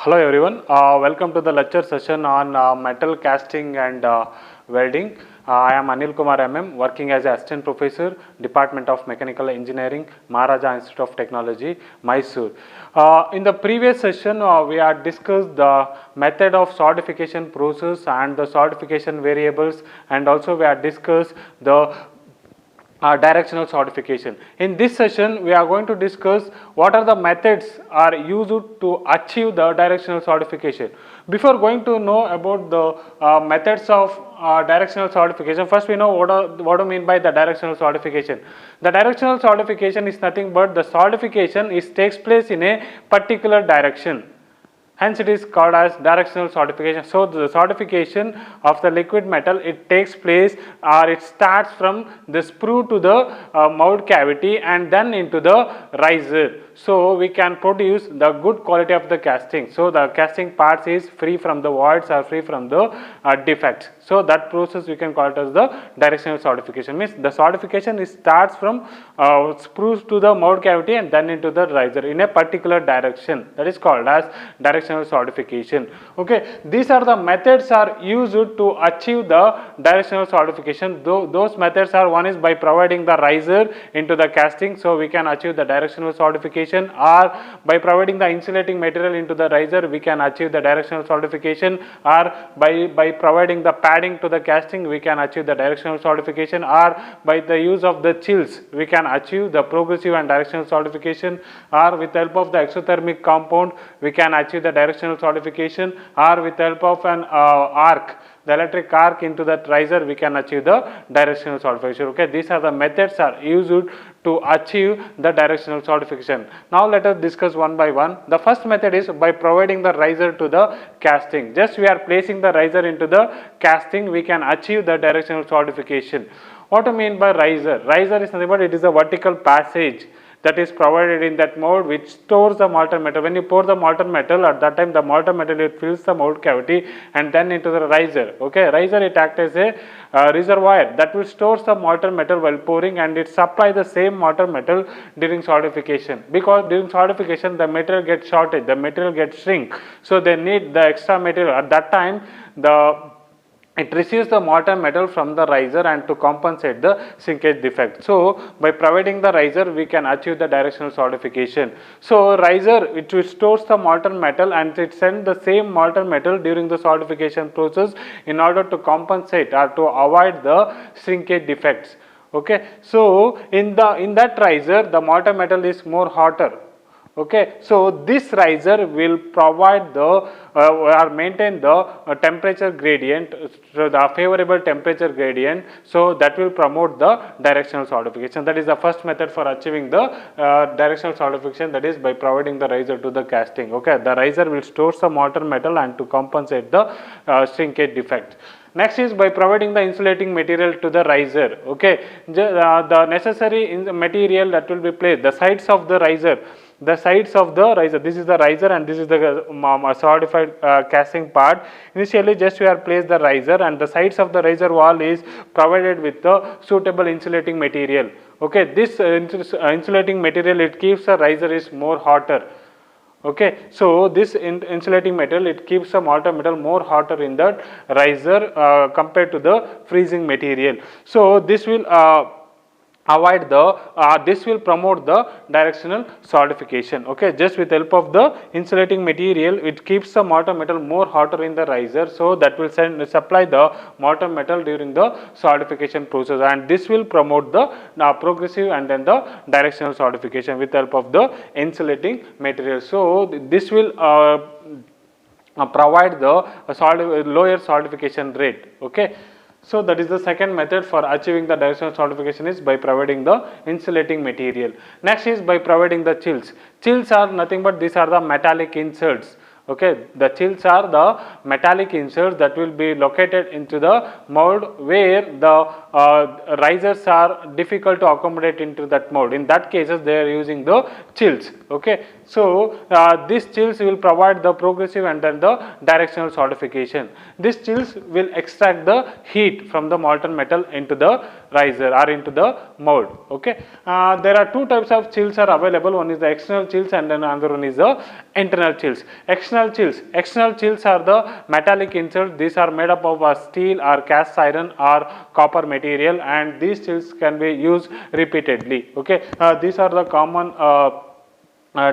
Hello everyone, welcome to the lecture session on metal casting and welding. I am Anil Kumar MM, working as Assistant Professor, Department of Mechanical Engineering, Maharaja Institute of Technology, Mysore. In the previous session, we had discussed the method of solidification process and the solidification variables, and also we had discussed the directional solidification. In this session, we are going to discuss what are the methods are used to achieve the directional solidification. Before going to know about the methods of directional solidification, first we know what do mean by the directional solidification. The directional solidification is nothing but the solidification takes place in a particular direction. Hence, it is called as directional solidification. So, the solidification of the liquid metal, it takes place or it starts from the sprue to the mold cavity and then into the riser. So, we can produce the good quality of the casting. So, the casting parts is free from the voids or free from the defects. So, that process we can call it as the directional solidification. Means the solidification starts from sprues to the mold cavity and then into the riser in a particular direction. That is called as directional solidification. Okay, these are the methods are used to achieve the directional solidification. Those methods are, one is by providing the riser into the casting, so we can achieve the directional solidification, or by providing the insulating material into the riser we can achieve the directional solidification, or by providing the padding to the casting we can achieve the directional solidification, or by the use of the chills we can achieve the progressive and directional solidification, or with the help of the exothermic compound we can achieve the directional solidification, or with the help of an arc, the electric arc into that riser we can achieve the directional solidification. Okay, these are the methods are used to achieve the directional solidification. Now let us discuss one by one. The first method is by providing the riser to the casting. Just we are placing the riser into the casting, we can achieve the directional solidification. What do you mean by riser? Riser is nothing but it is a vertical passage that is provided in that mold which stores the molten metal. When you pour the molten metal, at that time the molten metal it fills the mold cavity and then into the riser. Okay, riser it acts as a reservoir that will store the molten metal while pouring, and it supplies the same molten metal during solidification, because during solidification the material gets shortage, the material gets shrink, so they need the extra material. At that time it receives the molten metal from the riser and to compensate the shrinkage defect. So, by providing the riser we can achieve the directional solidification. So, riser it stores the molten metal and it sends the same molten metal during the solidification process in order to compensate or to avoid the shrinkage defects. Okay. So, in that riser the molten metal is more hotter. Okay, so this riser will provide the or maintain the temperature gradient, so the favorable temperature gradient, so that will promote the directional solidification. That is the first method for achieving the directional solidification, that is by providing the riser to the casting. Okay, the riser will store some molten metal and to compensate the shrinkage defect. Next is by providing the insulating material to the riser. Okay, the necessary material that will be placed, the sides of the riser. The sides of the riser, this is the riser and this is the solidified casting part. Initially just we are placed the riser and the sides of the riser wall is provided with the suitable insulating material. Okay, this insulating material it keeps the riser is more hotter. Okay, so this insulating material it keeps the molten metal more hotter in that riser compared to the freezing material. So this will avoid the this will promote the directional solidification. Okay, just with the help of the insulating material it keeps the molten metal more hotter in the riser, so that will supply the molten metal during the solidification process, and this will promote the progressive and then the directional solidification with the help of the insulating material. So this will provide the lower solidification rate. Okay. So that is the second method for achieving the directional solidification, is by providing the insulating material. Next is by providing the chills. Chills are nothing but these are the metallic inserts. Okay, the chills are the metallic inserts that will be located into the mold where the risers are difficult to accommodate into that mold. In that cases they are using the chills. Okay, so these chills will provide the progressive and then the directional solidification. These chills will extract the heat from the molten metal into the riser or into the mold. Okay, there are two types of chills are available. One is the external chills and then another one is the internal chills. External External chills are the metallic inserts. These are made up of steel or cast iron or copper material, and these chills can be used repeatedly. Okay, these are the common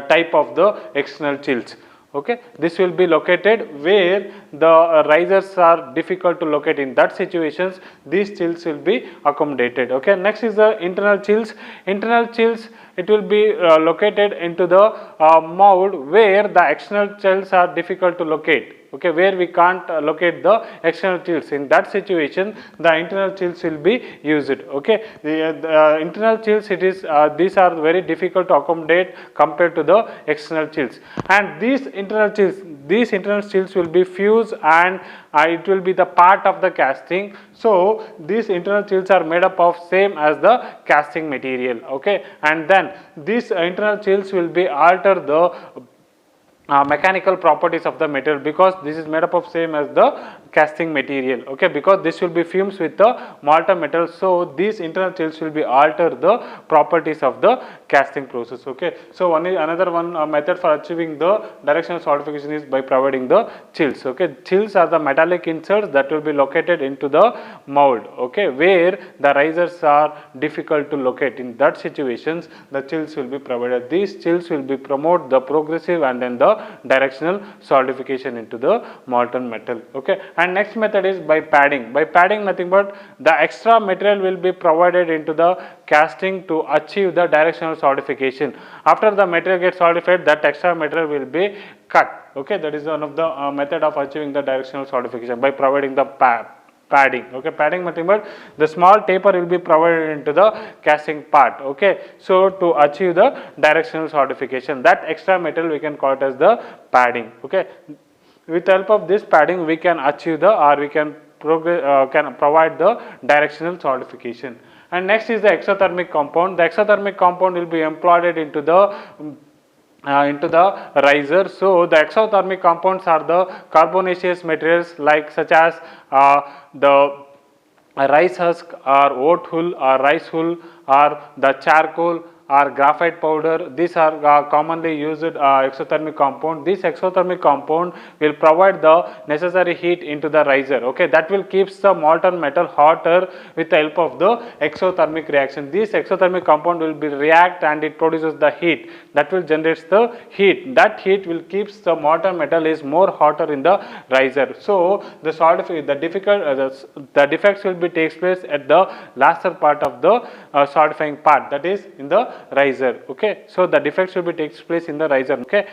type of the external chills. Okay, this will be located where the risers are difficult to locate. In that situations, these chills will be accommodated. Okay, next is the internal chills. Internal chills, it will be located into the mold where the external chills are difficult to locate. Okay, where we can't locate the external chills. In that situation, the internal chills will be used. Okay, the internal chills, it is these are very difficult to accommodate compared to the external chills, and these internal chills will be fused, and it will be the part of the casting. So these internal chills are made up of same as the casting material. Okay, and then these internal chills will be alter the mechanical properties of the material, because this is made up of same as the casting material. Okay, because this will be fumes with the molten metal, so these internal chills will be alter the properties of the casting process. Okay, so another method for achieving the directional solidification is by providing the chills. Okay, chills are the metallic inserts that will be located into the mold. Okay, where the risers are difficult to locate. In that situations, the chills will be provided. These chills will be promote the progressive and then the directional solidification into the molten metal. Okay, and next method is by padding. By padding, nothing but the extra material will be provided into the casting to achieve the directional solidification. After the material gets solidified, that extra material will be cut. Okay, that is one of the method of achieving the directional solidification by providing the padding. Okay, padding nothing but the small taper will be provided into the casting part. Okay, so to achieve the directional solidification, that extra material we can call it as the padding. Okay, with the help of this padding we can achieve the, or we can provide the directional solidification. And next is the exothermic compound. The exothermic compound will be employed into the riser. So the exothermic compounds are the carbonaceous materials like such as the rice husk or oat hull or rice hull or the charcoal or graphite powder. These are commonly used exothermic compound. This exothermic compound will provide the necessary heat into the riser. Okay, that will keeps the molten metal hotter with the help of the exothermic reaction. This exothermic compound will be react and it produces the heat that will generate the heat. That heat will keeps the molten metal is more hotter in the riser. So the the defects will be takes place at the laster part of the solidifying part, that is in the riser. Okay, so the defects will be takes place in the riser. Okay,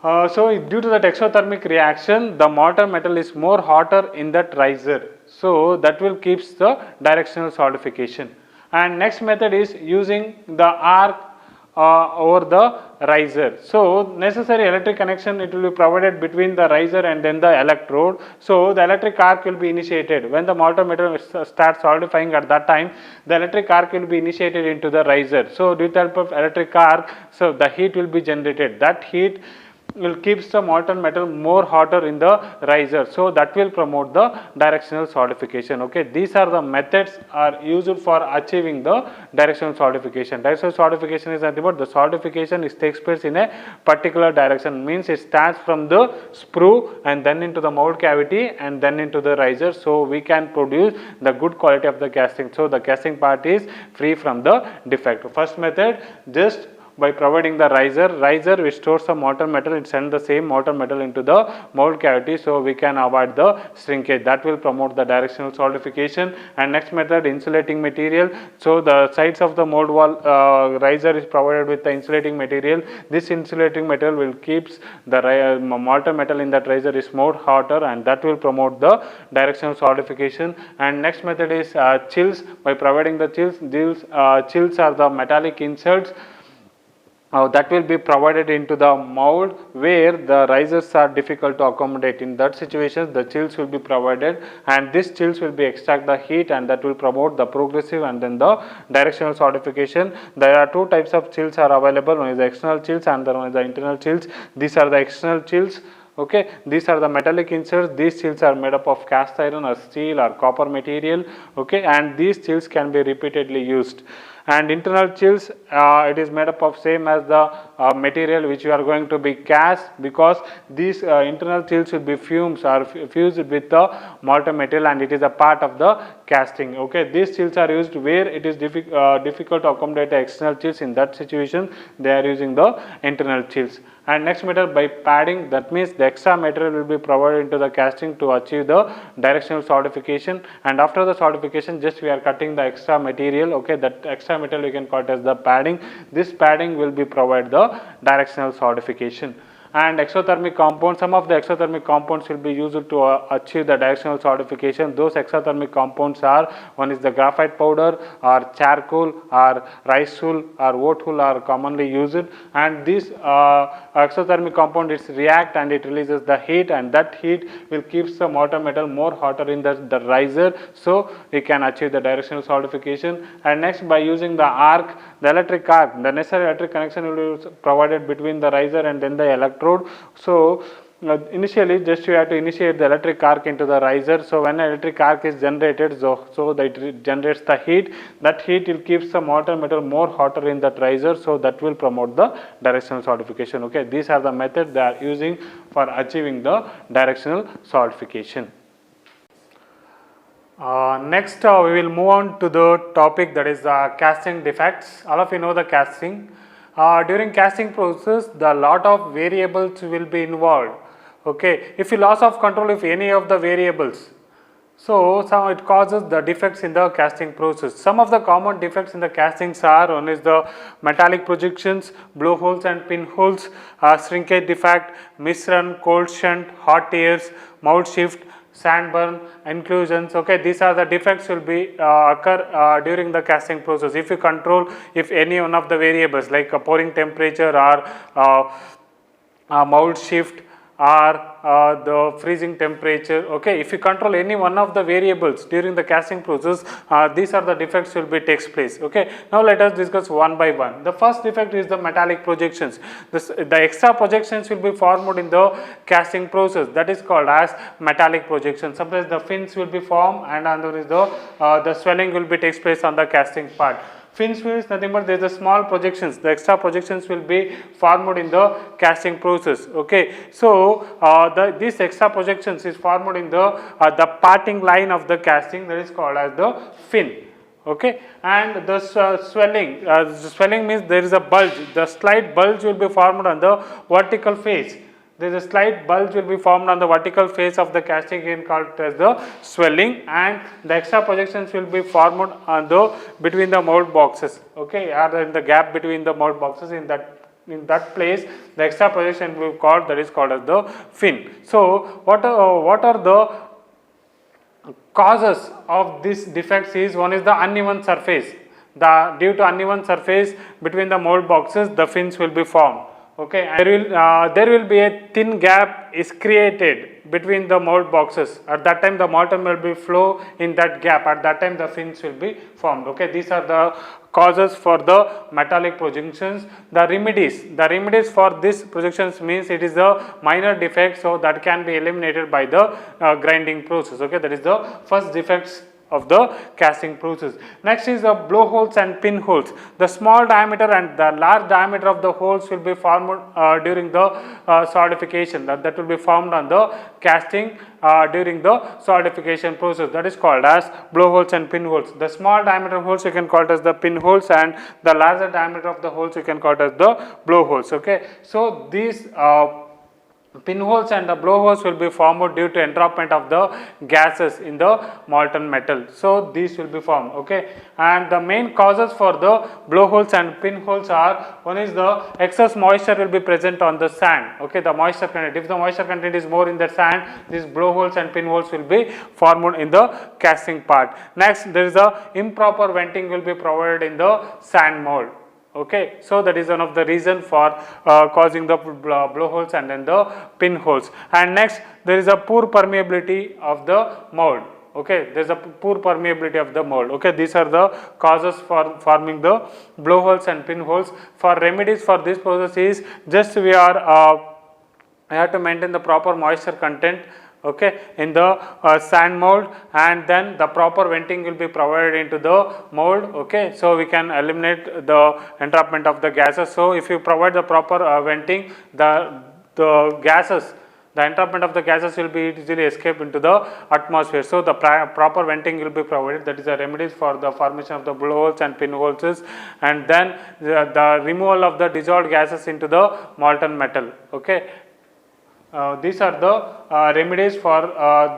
so due to that exothermic reaction, the molten metal is more hotter in that riser, so that will keeps the directional solidification. And next method is using the arc over the riser. So necessary electric connection, it will be provided between the riser and then the electrode. So the electric arc will be initiated when the molten metal starts solidifying. At that time, the electric arc will be initiated into the riser. So with the help of electric arc, so the heat will be generated. That heat will keeps the molten metal more hotter in the riser, so that will promote the directional solidification. Okay, these are the methods are used for achieving the directional solidification. Directional solidification is nothing but the solidification takes place in a particular direction, means it starts from the sprue and then into the mold cavity and then into the riser, so we can produce the good quality of the casting. So the casting part is free from the defect. First method, just by providing the riser which stores some molten metal, it sends the same molten metal into the mold cavity, so we can avoid the shrinkage. That will promote the directional solidification. And next method, insulating material. So the sides of the mold wall riser is provided with the insulating material. This insulating material will keeps the molten metal in that riser is more hotter, and that will promote the directional solidification. And next method is chills. By providing the chills, these chills are the metallic inserts that will be provided into the mold where the risers are difficult to accommodate. In that situation, the chills will be provided, and this chills will be extract the heat, and that will promote the progressive and then the directional solidification. There are two types of chills are available. One is the external chills and the one is the internal chills. These are the external chills. Okay, these are the metallic inserts. These chills are made up of cast iron or steel or copper material. Okay, and these chills can be repeatedly used. And internal chills, it is made up of same as the material which you are going to be cast, because these internal chills will be fumes or fused with the molten material, and it is a part of the casting. Okay, these chills are used where it is difficult to accommodate the external chills. In that situation, they are using the internal chills. And next method, by padding, that means the extra material will be provided into the casting to achieve the directional solidification. And after the solidification, just we are cutting the extra material. Okay, that extra material you can call it as the padding. This padding will be provide the directional solidification. And exothermic compounds, some of the exothermic compounds will be used to achieve the directional solidification. Those exothermic compounds are, one is the graphite powder or charcoal or rice hull or oat hull are commonly used, and this exothermic compound is react and it releases the heat, and that heat will keep the molten metal more hotter in the riser, so we can achieve the directional solidification. And next, by using the arc, the electric arc, the necessary electric connection will be provided between the riser and then the electrode. So initially just you have to initiate the electric arc into the riser. So when electric arc is generated, so that it generates the heat, that heat will keeps the molten metal more hotter in that riser, so that will promote the directional solidification. Okay, these are the methods they are using for achieving the directional solidification. Next we will move on to the topic, that is casting defects. All of you know the casting. During casting process, the lot of variables will be involved. Okay, if you loss of control of any of the variables, so it causes the defects in the casting process. Some of the common defects in the castings are, one is the metallic projections, blowholes and pinholes, shrinkage defect, misrun, cold shunt, hot tears, mould shift, sandburn, inclusions. Okay, these are the defects will be occur during the casting process. If you control, if any one of the variables like pouring temperature or mould shift or the freezing temperature, okay, if you control any one of the variables during the casting process, these are the defects will be takes place. Okay, now let us discuss one by one. The first defect is the metallic projections. The extra projections will be formed in the casting process, that is called as metallic projection. Sometimes the fins will be formed, and another is the swelling will be takes place on the casting part. Fins means nothing but there is a small projections, the extra projections will be formed in the casting process. Okay, so this extra projections is formed in the parting line of the casting, that is called as the fin. Okay, and the swelling means there is a bulge, the slight bulge will be formed on the vertical face. There is a slight bulge will be formed on the vertical face of the casting, again called as the swelling, and the extra projections will be formed on the between the mold boxes. Okay, or in the gap between the mold boxes, in that place the extra projection will be called, that is called as the fin. So what are the causes of these defects is, one is the uneven surface. Due to uneven surface between the mold boxes, the fins will be formed. Okay, and there will be a thin gap is created between the mold boxes. At that time the molten will be flow in that gap, at that time the fins will be formed. Okay, these are the causes for the metallic projections. The remedies for this projections means it is a minor defect, so that can be eliminated by the grinding process. Okay, that is the first defects of the casting process. Next is the blowholes and pinholes. The small diameter and the large diameter of the holes will be formed during the solidification. That will be formed on the casting during the solidification process. That is called as blowholes and pinholes. The small diameter holes you can call it as the pinholes, and the larger diameter of the holes you can call it as the blowholes. Okay, so these pinholes and the blowholes will be formed due to entrapment of the gases in the molten metal. So these will be formed. Okay, and the main causes for the blowholes and pinholes are, one is the excess moisture will be present on the sand. Okay, the moisture content, if the moisture content is more in the sand, these blowholes and pinholes will be formed in the casting part. Next, there is a improper venting will be provided in the sand mold. Okay, so that is one of the reason for causing the blowholes and then the pinholes. And next, there is a poor permeability of the mold. Okay, there is a poor permeability of the mold. Okay, these are the causes for forming the blowholes and pinholes. For remedies for this process is, just we have to maintain the proper moisture content okay, in the sand mold, and then the proper venting will be provided into the mold, okay. So we can eliminate the entrapment of the gases. So if you provide the proper venting, the gases, the entrapment of the gases will be easily escape into the atmosphere. So the proper venting will be provided. That is the remedies for the formation of the blowholes and pinholes, and then the removal of the dissolved gases into the molten metal, okay. These are the remedies for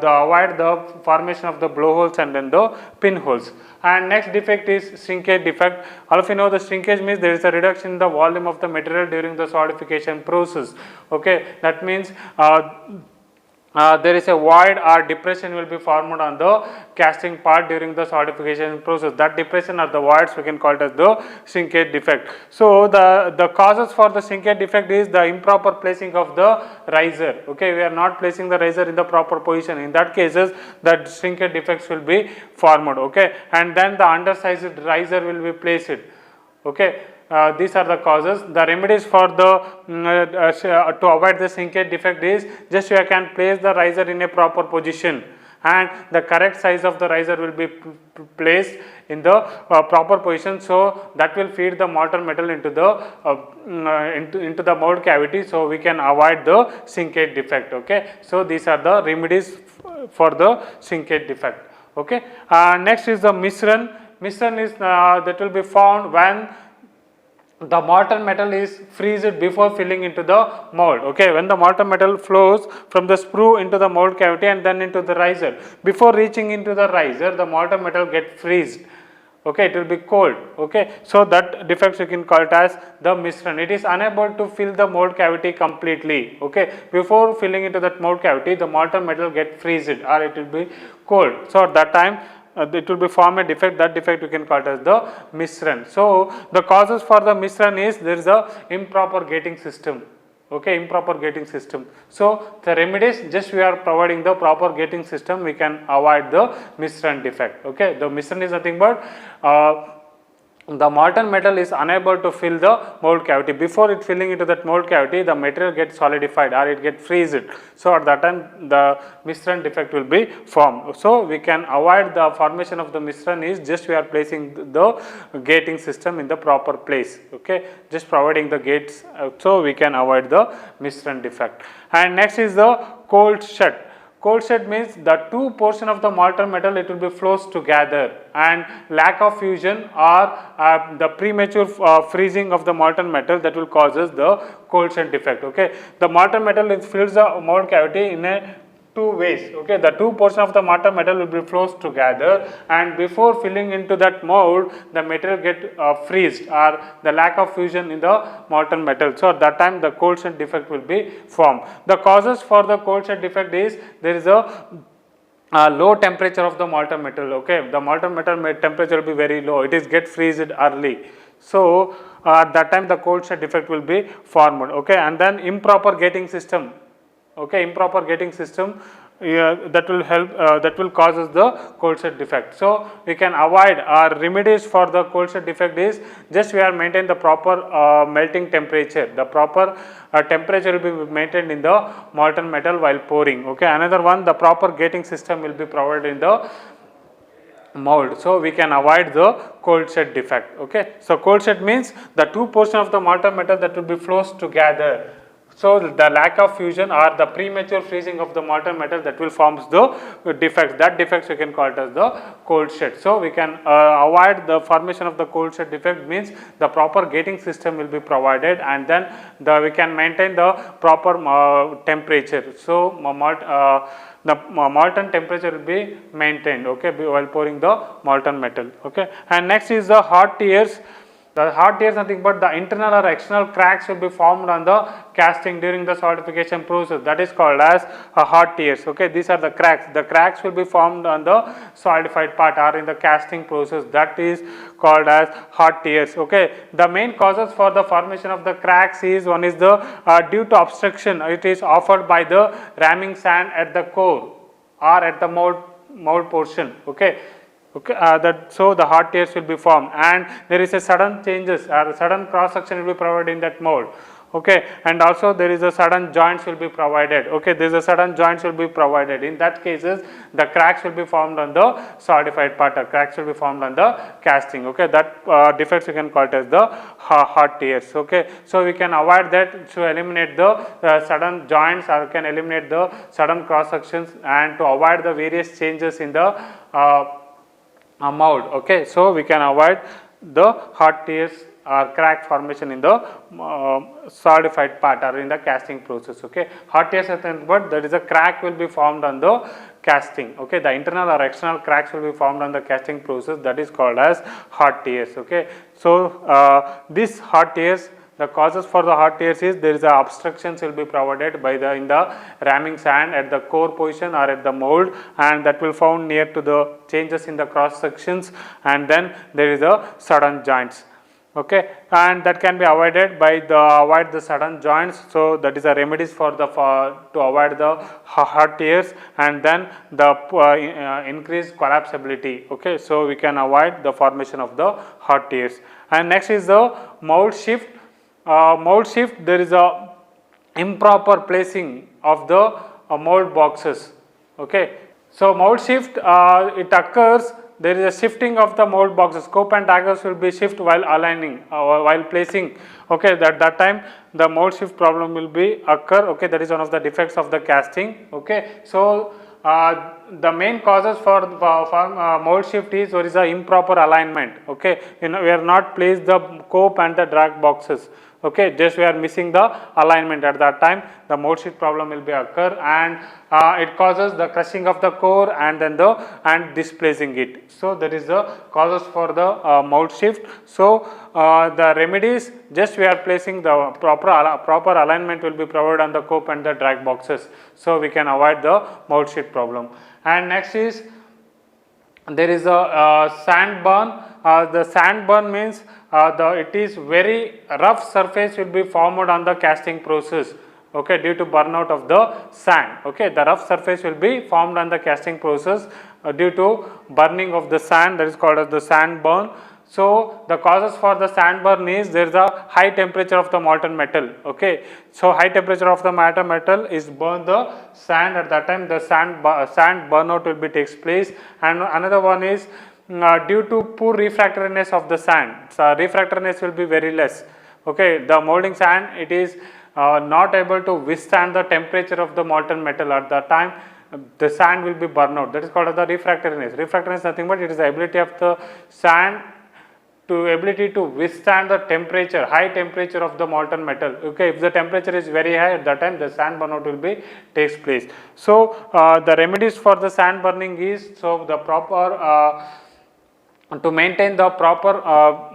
the avoid the formation of the blowholes and then the pinholes. And next defect is shrinkage defect. All of you know the shrinkage means there is a reduction in the volume of the material during the solidification process. Okay, that means there is a void or depression will be formed on the casting part during the solidification process. That depression or the voids we can call it as the shrinkage defect. So the causes for the shrinkage defect is the improper placing of the riser. Okay, we are not placing the riser in the proper position. In that cases, the shrinkage defects will be formed. Okay, and then the undersized riser will be placed. Okay. These are the causes. The remedies for the to avoid the shrinkage defect is just you can place the riser in a proper position, and the correct size of the riser will be placed in the proper position. So that will feed the molten metal into the into the mold cavity. So we can avoid the shrinkage defect. Okay. So these are the remedies for the shrinkage defect. Okay. Next is the Mishran. Mishran is that will be found when the molten metal is freezed before filling into the mold. Okay, when the molten metal flows from the sprue into the mold cavity and then into the riser, before reaching into the riser, the molten metal get freezed. Okay, it will be cold. Okay, so that defect you can call it as the Mishran. It is unable to fill the mold cavity completely. Okay, before filling into that mold cavity, the molten metal get freezed or it will be cold. So at that time, it will be form a defect. That defect you can call it as the Mishran. So the causes for the Mishran is there is a improper gating system. Okay, improper gating system. So the remedies, just we are providing the proper gating system, we can avoid the Mishran defect. Okay, the Mishran is nothing but the molten metal is unable to fill the mold cavity. Before it filling into that mold cavity, the material gets solidified or it gets freezed. So at that time the Mishran defect will be formed. So we can avoid the formation of the Mishran is just we are placing the gating system in the proper place. Okay, just providing the gates, so we can avoid the Mishran defect. And next is the cold shed. Cold shed means the two portion of the molten metal it will be flows together, and lack of fusion or the premature freezing of the molten metal that will causes the cold shed defect. Okay, the molten metal fills the mold cavity in a two ways. Okay, the two portion of the molten metal will be flows together, and before filling into that mold, the material get freezed or the lack of fusion in the molten metal. So at that time the cold shed defect will be formed. The causes for the cold shed defect is there is a low temperature of the molten metal. Okay, the molten metal temperature will be very low. It is get freezed early. So at that time the cold shed defect will be formed. Okay, and then improper gating system. Okay, improper gating system that will help that will causes the cold shed defect. So we can avoid our remedies for the cold shed defect is just we are maintain the proper melting temperature. The proper temperature will be maintained in the molten metal while pouring. Okay, another one, the proper gating system will be provided in the mold, so we can avoid the cold shed defect. Okay, so cold shed means the two portion of the molten metal that will be flows together. So the lack of fusion or the premature freezing of the molten metal that will forms the defects. That defects we can call it as the cold shed. So we can avoid the formation of the cold shed defect means the proper gating system will be provided, and then we can maintain the proper temperature. So the molten temperature will be maintained. Okay, while pouring the molten metal. Okay, and next is the hot tears. The hot tears nothing but the internal or external cracks will be formed on the casting during the solidification process. That is called as hot tears. Okay, these are the cracks. The cracks will be formed on the solidified part or in the casting process. That is called as hot tears. Okay, the main causes for the formation of the cracks is one is the due to obstruction. It is offered by the ramming sand at the core or at the mold portion. Okay. Okay, so the hot tears will be formed, and there is a sudden changes or sudden cross section will be provided in that mold. Okay, and also there is a sudden joints will be provided. Okay, there is a sudden joints will be provided. In that cases, the cracks will be formed on the solidified part, or cracks will be formed on the casting. Okay, that defects you can call it as the hot tears. Okay, so we can avoid that to eliminate the sudden joints, or can eliminate the sudden cross sections, and to avoid the various changes in the mold. Okay, so we can avoid the hot tears or crack formation in the solidified part or in the casting process. Okay, hot tears are nothing but there is a crack will be formed on the casting. Okay, the internal or external cracks will be formed on the casting process, that is called as hot tears. Okay, so this hot tears, the causes for the hot tears is there is a obstructions will be provided by the in the ramming sand at the core position or at the mold, and that will found near to the changes in the cross sections, and then there is a sudden joints. Okay, and that can be avoided by the avoid the sudden joints. So that is a remedies for the to avoid the hot tears, and then the increased collapsibility. Okay, so we can avoid the formation of the hot tears. And next is the mold shift. Mold shift, there is a improper placing of the mold boxes. Okay, so mold shift it occurs, there is a shifting of the mold boxes, scope and daggers will be shift while aligning while placing. Okay, that time the mold shift problem will be occur. Okay, that is one of the defects of the casting. Okay, so the main causes for mold shift is there is a improper alignment. Okay, we are not placed the scope and the drag boxes. Okay, just we are missing the alignment. At that time the mold shift problem will be occur, and it causes the crushing of the core and then the displacing it. So that is the causes for the mold shift. So the remedies, just we are placing the proper alignment will be provided on the scope and the drag boxes, so we can avoid the mold shift problem. And next is there is a sand burn. The sand burn means it is very rough surface will be formed on the casting process. Okay, due to burnout of the sand. Okay, the rough surface will be formed on the casting process due to burning of the sand, that is called as the sand burn. So the causes for the sand burn is there is a high temperature of the molten metal. Okay, so high temperature of the molten metal is burn the sand. At that time the sand burnout will be takes place. And another one is due to poor refractoriness of the sand. So refractoriness will be very less. Okay, the molding sand, it is not able to withstand the temperature of the molten metal. At that time the sand will be burned out, that is called as the refractoriness. Refractoriness is nothing but it is the ability of the sand to withstand the temperature, high temperature of the molten metal. Okay, if the temperature is very high, at that time the sand burnout will be takes place. So the remedies for the sand burning is, so the proper to maintain the proper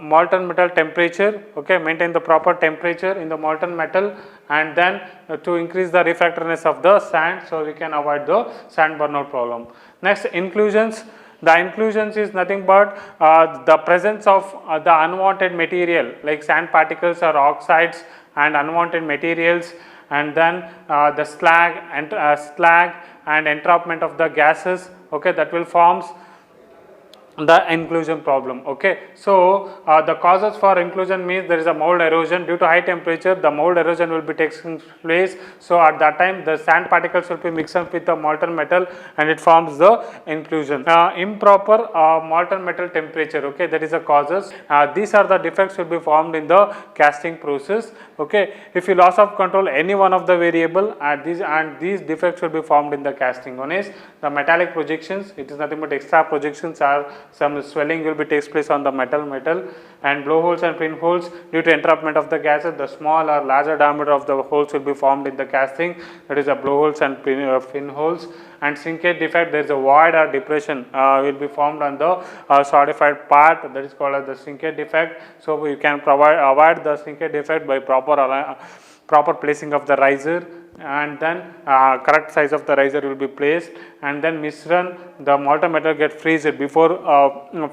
molten metal temperature. Okay, maintain the proper temperature in the molten metal, and then to increase the refractoriness of the sand, so we can avoid the sand burnout problem. Next, inclusions. The inclusions is nothing but the presence of the unwanted material like sand particles or oxides and unwanted materials, and then the slag and entrapment of the gases. Okay, that will forms the inclusion problem. Okay, so the causes for inclusion means there is a mold erosion. Due to high temperature, the mold erosion will be taking place. So at that time the sand particles will be mixed up with the molten metal, and it forms the inclusion. Improper molten metal temperature. Okay, that is the causes. These are the defects will be formed in the casting process. Okay, if you loss of control any one of the variable, these defects will be formed in the casting. One is the metallic projections. It is nothing but extra projections, are some swelling will be takes place on the metal, and blowholes and pinholes. Due to entrapment of the gases, the small or larger diameter of the holes will be formed in the casting, that is the blowholes and pinholes. And shrinkage defect, there is a void or depression will be formed on the solidified part, that is called as the shrinkage defect. So you can avoid the shrinkage defect by proper placing of the riser, and then correct size of the riser will be placed, and then mishran, the molten metal get freezed before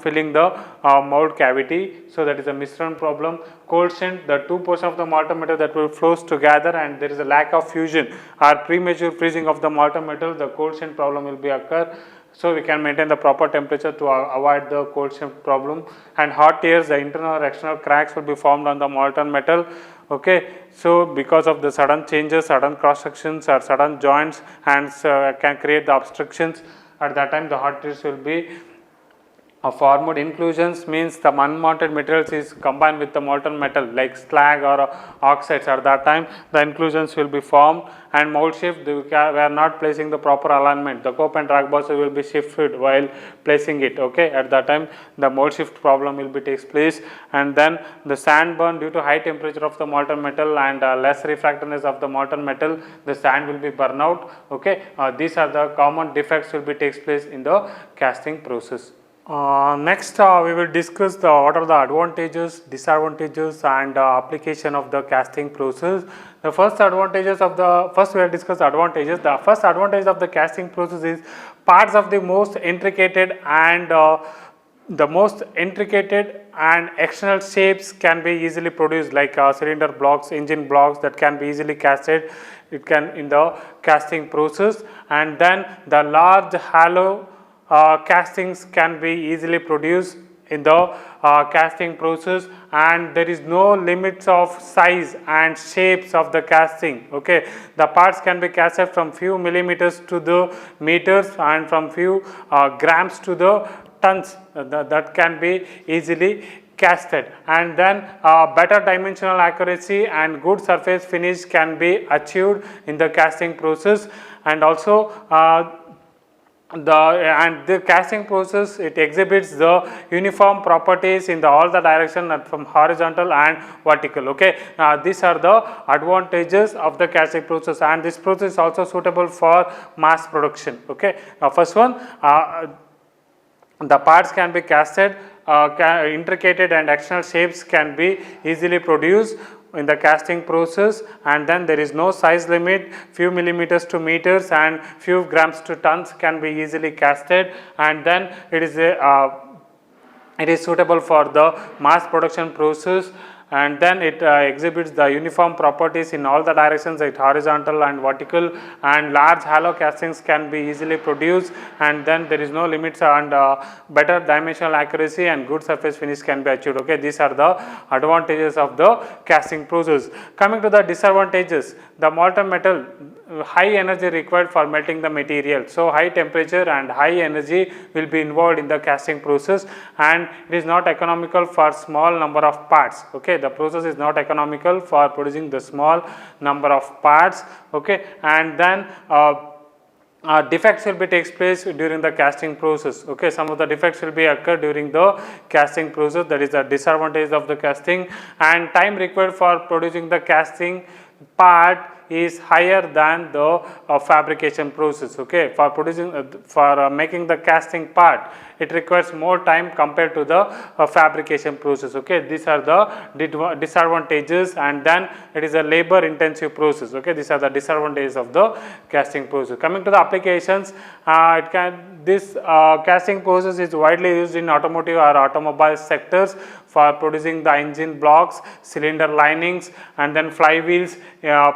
filling the mold cavity. So that is a mishran problem. Cold shrink, the two portions of the molten metal that will flows together, and there is a lack of fusion or premature freezing of the molten metal, the cold shrink problem will be occur. So we can maintain the proper temperature to avoid the cold shift problem. And hot tears, the internal or external cracks will be formed on the molten metal. Okay, so because of the sudden changes, sudden cross sections or sudden joints, and can create the obstructions. At that time, the hot tears will be formed. Inclusions means the unwanted materials is combined with the molten metal like slag or oxides. At that time, the inclusions will be formed. And mold shift, we are not placing the proper alignment. The cope and drag boxes will be shifted while placing it. Okay, at that time the mold shift problem will be takes place. And then the sand burn due to high temperature of the molten metal and less refractoriness of the molten metal, the sand will be burned out. Okay, these are the common defects will be takes place in the casting process. Next, we will discuss what are the advantages, disadvantages, and application of the casting process. The first advantages of the first we will discuss advantages. The first advantage of the casting process is parts of the most intricate and external shapes can be easily produced, like cylinder blocks, engine blocks that can be easily casted. It can in the casting process, and then the large hollow castings can be easily produced in the casting process, and there is no limits of size and shapes of the casting. Okay, the parts can be casted from few millimeters to the meters and from few grams to the tons. That can be easily casted, and then better dimensional accuracy and good surface finish can be achieved in the casting process. And also the casting process, it exhibits the uniform properties in all the direction from horizontal and vertical. Okay, these are the advantages of the casting process, and this process is also suitable for mass production. Okay, first one, the parts can be casted, intricate and external shapes can be easily produced in the casting process, and then there is no size limit, few millimeters to meters and few grams to tons can be easily casted, and then it is suitable for the mass production process. And then it exhibits the uniform properties in all the directions, like horizontal and vertical, and large hollow castings can be easily produced, and then there is no limits, and better dimensional accuracy and good surface finish can be achieved. Okay, these are the advantages of the casting process. Coming to the disadvantages, the molten metal, high energy required for melting the material. So high temperature and high energy will be involved in the casting process, and it is not economical for small number of parts. Okay, the process is not economical for producing the small number of parts. Okay, and then defects will be takes place during the casting process. Okay, some of the defects will be occur during the casting process. That is the disadvantage of the casting. And time required for producing the casting part is higher than the fabrication process. Okay, for producing making the casting part, it requires more time compared to the fabrication process. Okay, these are the disadvantages, and then it is a labor intensive process. Okay, these are the disadvantages of the casting process. Coming to the applications, this casting process is widely used in automotive or automobile sectors for producing the engine blocks, cylinder linings, and then flywheels,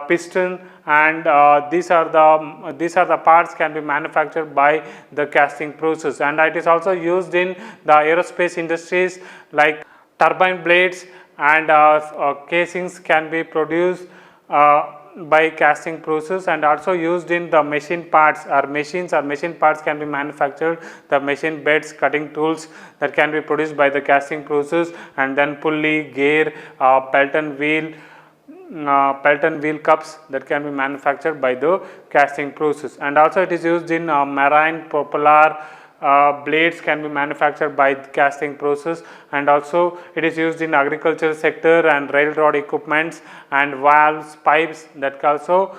piston, and these are the parts can be manufactured by the casting process. And it is also used in the aerospace industries, like turbine blades and casings can be produced by casting process, and also used in the machine parts or machine parts can be manufactured, the machine beds, cutting tools that can be produced by the casting process, and then pulley, gear, Pelton wheel cups that can be manufactured by the casting process. And also it is used in marine propeller blades can be manufactured by the casting process, and also it is used in agricultural sector and railroad equipments and valves, pipes that also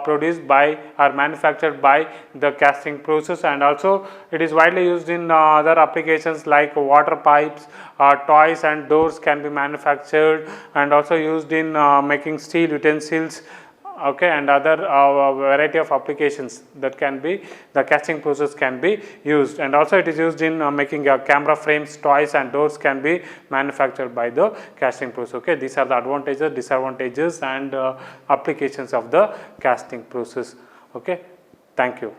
produced by or manufactured by the casting process. And also it is widely used in other applications like water pipes, toys and doors can be manufactured, and also used in making steel utensils. Okay, and other variety of applications that can be the casting process can be used. And also it is used in making camera frames, toys and doors can be manufactured by the casting process. Okay, these are the advantages, disadvantages and applications of the casting process. Okay, thank you.